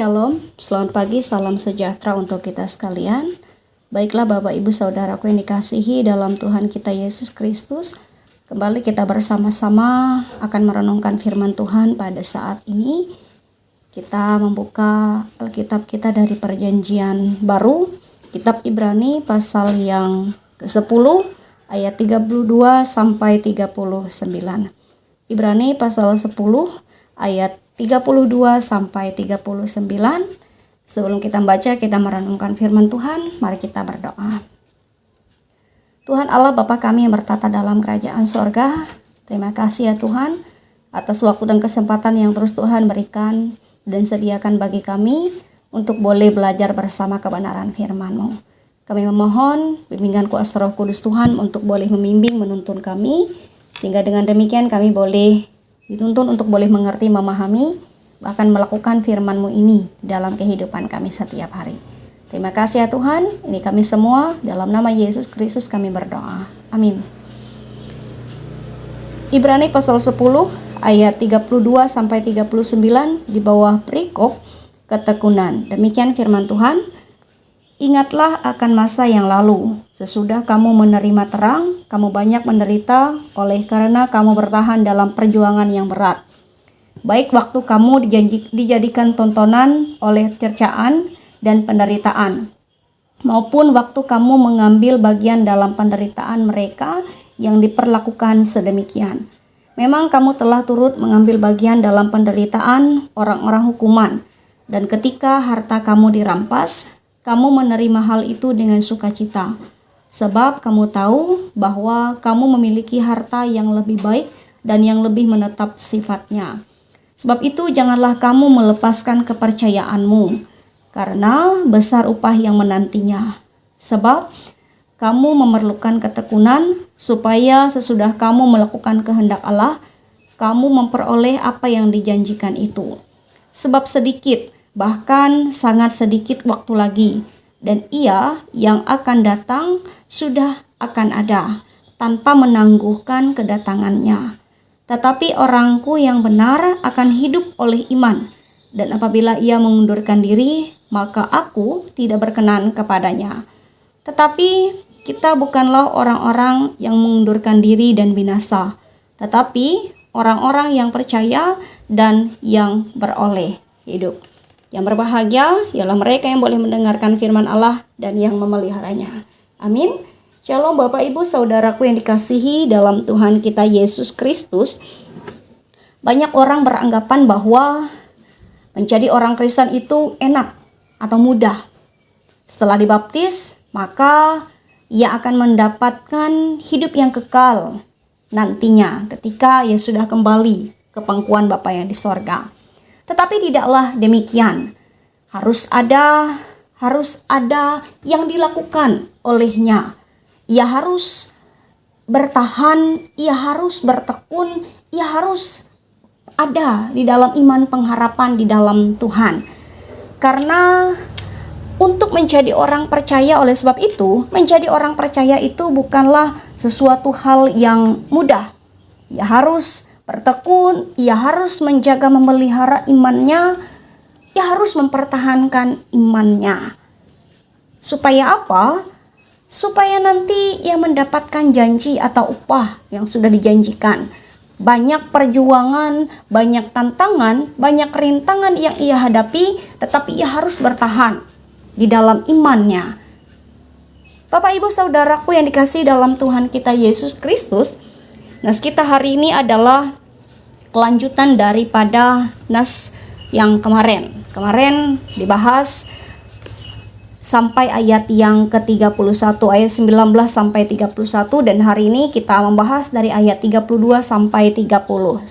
Shalom, selamat pagi, salam sejahtera untuk kita sekalian. Baiklah Bapak Ibu Saudaraku yang dikasihi dalam Tuhan kita Yesus Kristus, kembali kita bersama-sama akan merenungkan firman Tuhan pada saat ini. Kita membuka Alkitab kita dari perjanjian baru, kitab Ibrani pasal yang ke-10 ayat 32 sampai 39. Ibrani pasal 10 ayat 32 sampai 39. Sebelum kita membaca, kita merenungkan firman Tuhan. Mari kita berdoa. Tuhan Allah Bapa kami yang bertata dalam kerajaan sorga, terima kasih ya Tuhan atas waktu dan kesempatan yang terus Tuhan berikan dan sediakan bagi kami untuk boleh belajar bersama kebenaran firman-Mu. Kami memohon bimbingan kuasa Roh Kudus Tuhan untuk boleh membimbing, menuntun kami, sehingga dengan demikian kami boleh dituntun untuk boleh mengerti, memahami, bahkan melakukan firman-Mu ini dalam kehidupan kami setiap hari. Terima kasih ya Tuhan, ini kami semua dalam nama Yesus Kristus kami berdoa. Amin. Ibrani pasal 10 ayat 32 sampai 39 di bawah perikop ketekunan. Demikian firman Tuhan. Ingatlah akan masa yang lalu, sesudah kamu menerima terang, kamu banyak menderita oleh karena kamu bertahan dalam perjuangan yang berat. Baik waktu kamu dijadikan tontonan oleh cercaan dan penderitaan, maupun waktu kamu mengambil bagian dalam penderitaan mereka yang diperlakukan sedemikian. Memang kamu telah turut mengambil bagian dalam penderitaan orang-orang hukuman, dan ketika harta kamu dirampas, kamu menerima hal itu dengan sukacita, sebab kamu tahu bahwa kamu memiliki harta yang lebih baik dan yang lebih menetap sifatnya. Sebab itu janganlah kamu melepaskan kepercayaanmu, karena besar upah yang menantinya. Sebab kamu memerlukan ketekunan, supaya sesudah kamu melakukan kehendak Allah, kamu memperoleh apa yang dijanjikan itu. Sebab sedikit, bahkan sangat sedikit waktu lagi, dan Ia yang akan datang sudah akan ada, tanpa menangguhkan kedatangannya. Tetapi orangku yang benar akan hidup oleh iman, dan apabila ia mengundurkan diri, maka aku tidak berkenan kepadanya. Tetapi kita bukanlah orang-orang yang mengundurkan diri dan binasa, tetapi orang-orang yang percaya dan yang beroleh hidup. Yang berbahagia ialah mereka yang boleh mendengarkan firman Allah dan yang memeliharanya. Amin. Shalom Bapak Ibu Saudaraku yang dikasihi dalam Tuhan kita Yesus Kristus. Banyak orang beranggapan bahwa menjadi orang Kristen itu enak atau mudah. Setelah dibaptis, maka ia akan mendapatkan hidup yang kekal nantinya ketika ia sudah kembali ke pangkuan Bapa yang di sorga. Tetapi tidaklah demikian. Harus ada yang dilakukan olehnya. Ia harus bertahan, ia harus bertekun, ia harus ada di dalam iman pengharapan di dalam Tuhan. Karena untuk menjadi orang percaya, oleh sebab itu, menjadi orang percaya itu bukanlah sesuatu hal yang mudah. Ia harus bertekun, ia harus menjaga memelihara imannya, ia harus mempertahankan imannya. Supaya apa? Supaya nanti ia mendapatkan janji atau upah yang sudah dijanjikan. Banyak perjuangan, banyak tantangan, banyak rintangan yang ia hadapi, tetapi ia harus bertahan di dalam imannya. Bapak Ibu Saudaraku yang dikasihi dalam Tuhan kita Yesus Kristus, nas kita hari ini adalah kelanjutan daripada nas yang kemarin. Kemarin dibahas sampai ayat yang ke-31, ayat 19 sampai 31, dan hari ini kita membahas dari ayat 32 sampai 39.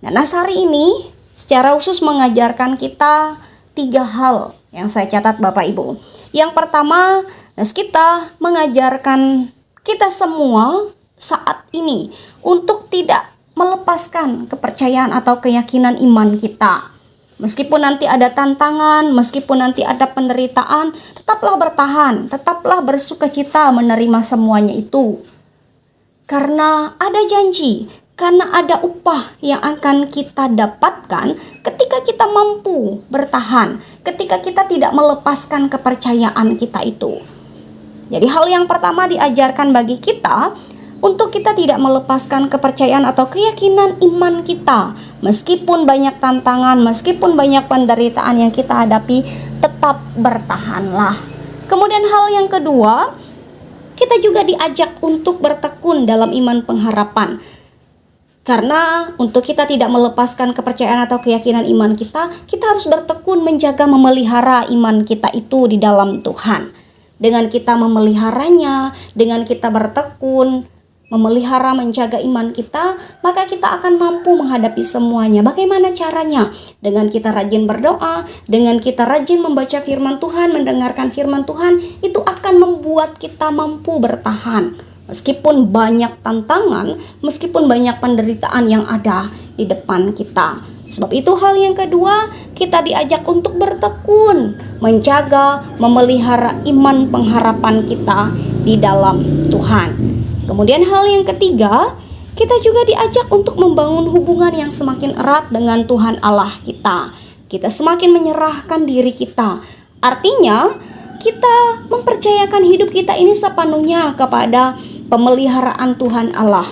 Nah, nas hari ini secara khusus mengajarkan kita 3 hal yang saya catat Bapak Ibu. Yang pertama, nas kita mengajarkan kita semua saat ini untuk tidak melepaskan kepercayaan atau keyakinan iman kita. Meskipun nanti ada tantangan, meskipun nanti ada penderitaan, tetaplah bertahan, tetaplah bersukacita menerima semuanya itu. Karena ada janji, Karena ada upah yang akan kita dapatkan ketika kita mampu bertahan, ketika kita tidak melepaskan kepercayaan kita itu. Jadi hal yang pertama diajarkan bagi kita untuk kita tidak melepaskan kepercayaan atau keyakinan iman kita. Meskipun banyak tantangan, meskipun banyak penderitaan yang kita hadapi, tetap bertahanlah. Kemudian hal yang kedua, kita juga diajak untuk bertekun dalam iman pengharapan. Karena untuk kita tidak melepaskan kepercayaan atau keyakinan iman kita harus bertekun menjaga memelihara iman kita itu di dalam Tuhan. Dengan kita memeliharanya, dengan kita bertekun, memelihara, menjaga iman kita, maka kita akan mampu menghadapi semuanya. Bagaimana caranya? Dengan kita rajin berdoa, dengan kita rajin membaca firman Tuhan, mendengarkan firman Tuhan, itu akan membuat kita mampu bertahan. Meskipun banyak tantangan, meskipun banyak penderitaan yang ada di depan kita. Sebab itu hal yang kedua, kita diajak untuk bertekun, menjaga, memelihara iman pengharapan kita di dalam Tuhan. Kemudian hal yang ketiga, kita juga diajak untuk membangun hubungan yang semakin erat dengan Tuhan Allah kita. Kita semakin menyerahkan diri kita. Artinya, kita mempercayakan hidup kita ini sepenuhnya kepada pemeliharaan Tuhan Allah.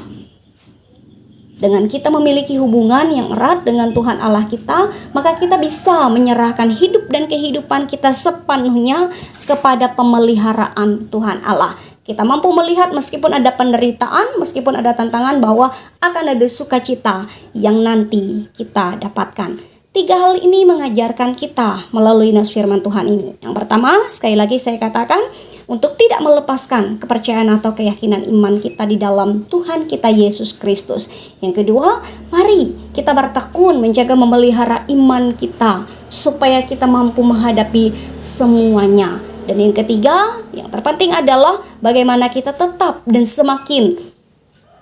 Dengan kita memiliki hubungan yang erat dengan Tuhan Allah kita, maka kita bisa menyerahkan hidup dan kehidupan kita sepenuhnya kepada pemeliharaan Tuhan Allah. Kita mampu melihat meskipun ada penderitaan, meskipun ada tantangan, bahwa akan ada sukacita yang nanti kita dapatkan. 3 hal ini mengajarkan kita melalui nas firman Tuhan ini. Yang pertama, sekali lagi saya katakan, untuk tidak melepaskan kepercayaan atau keyakinan iman kita di dalam Tuhan kita Yesus Kristus. Yang kedua, mari kita bertekun menjaga memelihara iman kita supaya kita mampu menghadapi semuanya. Dan yang ketiga, yang terpenting adalah bagaimana kita tetap dan semakin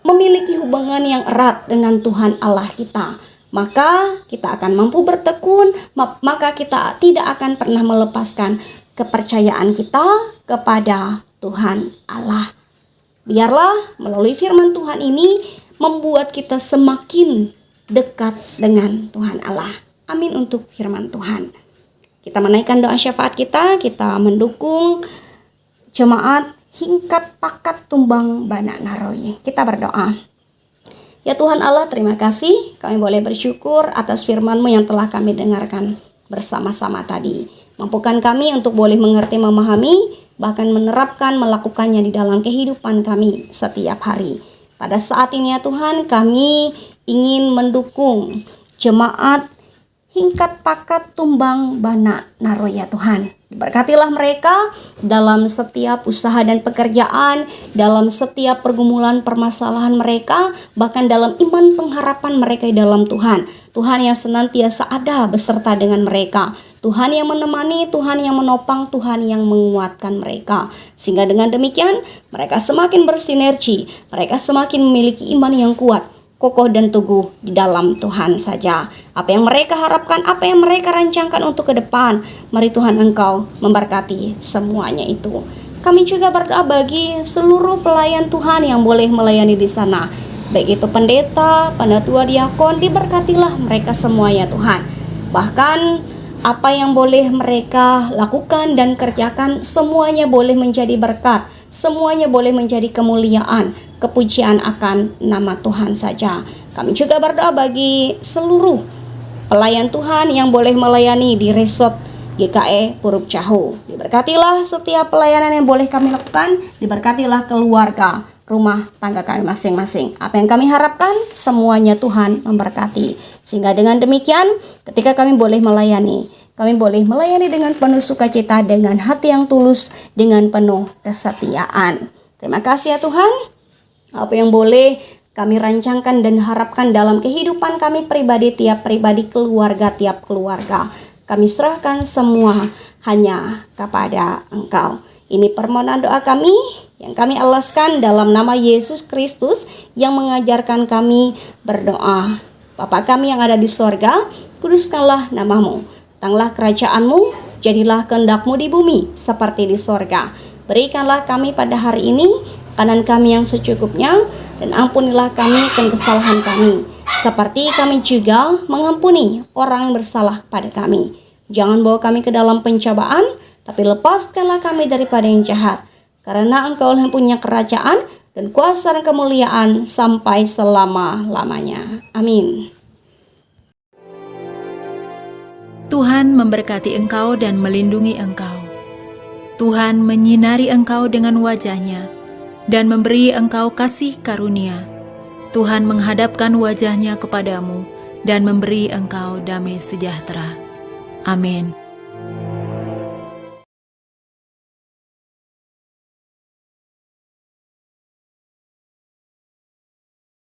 memiliki hubungan yang erat dengan Tuhan Allah kita. Maka kita akan mampu bertekun, maka kita tidak akan pernah melepaskan kepercayaan kita kepada Tuhan Allah. Biarlah melalui firman Tuhan ini membuat kita semakin dekat dengan Tuhan Allah. Amin untuk firman Tuhan. Kita menaikkan doa syafaat kita mendukung jemaat Hingkat Pakat Tumbang Bana Naroi. Kita berdoa. Ya Tuhan Allah, terima kasih kami boleh bersyukur atas firman-Mu yang telah kami dengarkan bersama-sama tadi. Mampukan kami untuk boleh mengerti, memahami, bahkan menerapkan, melakukannya di dalam kehidupan kami setiap hari. Pada saat ini ya Tuhan, kami ingin mendukung jemaat Hingkat Pakat Tumbang Bana Naroi ya Tuhan. Berkatilah mereka dalam setiap usaha dan pekerjaan, dalam setiap pergumulan permasalahan mereka, bahkan dalam iman pengharapan mereka di dalam Tuhan. Tuhan yang senantiasa ada beserta dengan mereka. Tuhan yang menemani, Tuhan yang menopang, Tuhan yang menguatkan mereka. Sehingga dengan demikian mereka semakin bersinergi, mereka semakin memiliki iman yang kuat, kokoh dan teguh di dalam Tuhan saja. Apa yang mereka harapkan, apa yang mereka rancangkan untuk ke depan, mari Tuhan Engkau memberkati semuanya itu. Kami juga berdoa bagi seluruh pelayan Tuhan yang boleh melayani di sana. Baik itu pendeta, pendatua, diakon, diberkatilah mereka semuanya Tuhan. Bahkan apa yang boleh mereka lakukan dan kerjakan, semuanya boleh menjadi berkat, semuanya boleh menjadi kemuliaan, kepujian akan nama Tuhan saja. Kami juga berdoa bagi seluruh pelayan Tuhan yang boleh melayani di resort GKE Puruk Cahu. Diberkatilah setiap pelayanan yang boleh kami lakukan, diberkatilah keluarga, rumah tangga kami masing-masing. Apa yang kami harapkan, semuanya Tuhan memberkati. Sehingga dengan demikian, ketika kami boleh melayani dengan penuh sukacita, dengan hati yang tulus, dengan penuh kesetiaan. Terima kasih ya Tuhan. Apa yang boleh kami rancangkan dan harapkan dalam kehidupan kami pribadi, tiap pribadi, keluarga, tiap keluarga, kami serahkan semua hanya kepada Engkau. Ini permohonan doa kami yang kami alaskan dalam nama Yesus Kristus yang mengajarkan kami berdoa. Bapa kami yang ada di sorga, kuduskanlah nama-Mu. Datanglah kerajaan-Mu, jadilah kehendak-Mu di bumi seperti di sorga. Berikanlah kami pada hari ini makanan kami yang secukupnya. dan ampunilah kami akan kesalahan kami, seperti kami juga mengampuni orang yang bersalah kepada kami. Jangan bawa kami ke dalam pencobaan, tapi lepaskanlah kami daripada yang jahat. Karena Engkau yang punya kerajaan dan kuasa dan kemuliaan sampai selama-lamanya. Amin. Tuhan memberkati engkau dan melindungi engkau. Tuhan menyinari engkau dengan wajah-Nya dan memberi engkau kasih karunia. Tuhan menghadapkan wajah-Nya kepadamu dan memberi engkau damai sejahtera. Amin.